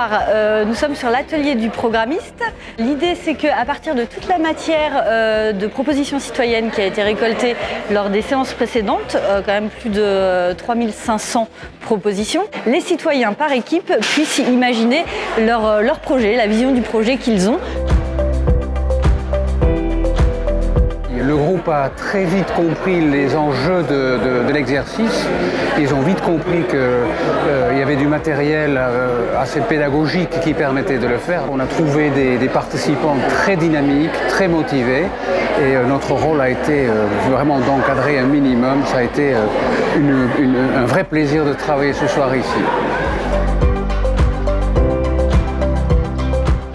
soir, nous sommes sur l'atelier du programmiste. L'idée, c'est qu'à partir de toute la matière de propositions citoyennes qui a été récoltée lors des séances précédentes, quand même plus de 3500 propositions, les citoyens par équipe puissent imaginer leur projet, la vision du projet qu'ils ont. Le groupe a très vite compris les enjeux de l'exercice. Ils ont vite compris qu'il y avait du matériel assez pédagogique qui permettait de le faire. On a trouvé des participants très dynamiques, très motivés. Et notre rôle a été vraiment d'encadrer un minimum. Ça a été un vrai plaisir de travailler ce soir ici.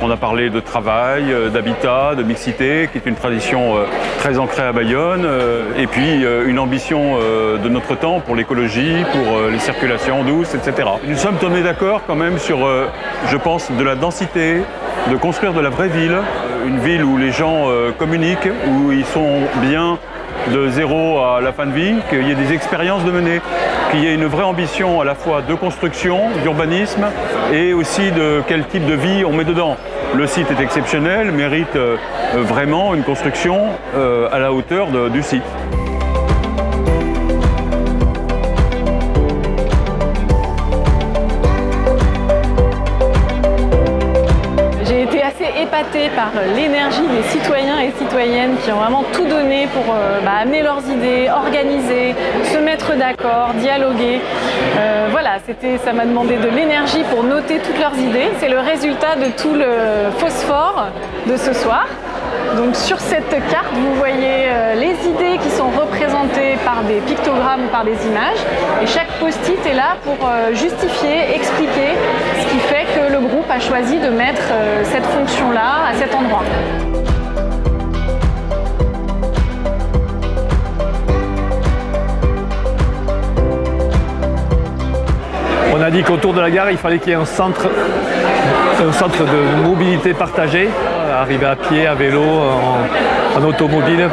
On a parlé de travail, d'habitat, de mixité, qui est une tradition très ancrée à Bayonne, et puis une ambition de notre temps pour l'écologie, pour les circulations douces, etc. Nous sommes tombés d'accord quand même sur, je pense, de la densité, de construire de la vraie ville, une ville où les gens communiquent, où ils sont bien de zéro à la fin de vie, qu'il y ait des expériences de mener, qu'il y ait une vraie ambition à la fois de construction, d'urbanisme et aussi de quel type de vie on met dedans. Le site est exceptionnel, mérite vraiment une construction à la hauteur du site. J'ai été assez épatée par l'énergie des citoyens et citoyennes qui ont vraiment tout donné pour amener leurs idées, organiser, se mettre d'accord, dialoguer. Voilà, ça m'a demandé de l'énergie pour noter toutes leurs idées. C'est le résultat de tout le phosphore de ce soir. Donc sur cette carte, vous voyez les idées qui sont représentées par des pictogrammes, par des images. Et chaque post-it est là pour justifier, expliquer ce qui fait que le groupe a choisi de mettre cette fonction-là à cet endroit. On a dit qu'autour de la gare, il fallait qu'il y ait un centre de mobilité partagée, arriver à pied, à vélo, en automobile,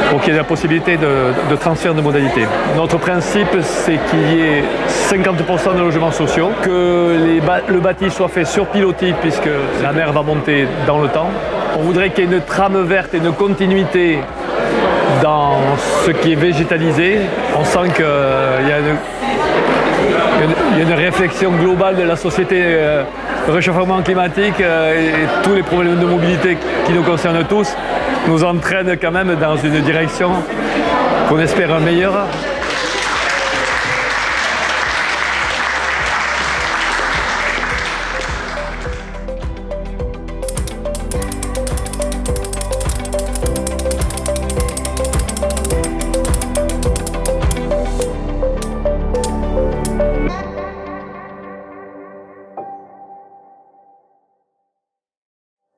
pour qu'il y ait la possibilité de transfert de modalités. Notre principe, c'est qu'il y ait 50% de logements sociaux, que le bâti soit fait sur pilotis, puisque la mer va monter dans le temps. On voudrait qu'il y ait une trame verte et une continuité dans ce qui est végétalisé. On sent qu'il y a une réflexion globale de la société, le réchauffement climatique et tous les problèmes de mobilité qui nous concernent tous nous entraînent quand même dans une direction qu'on espère meilleure.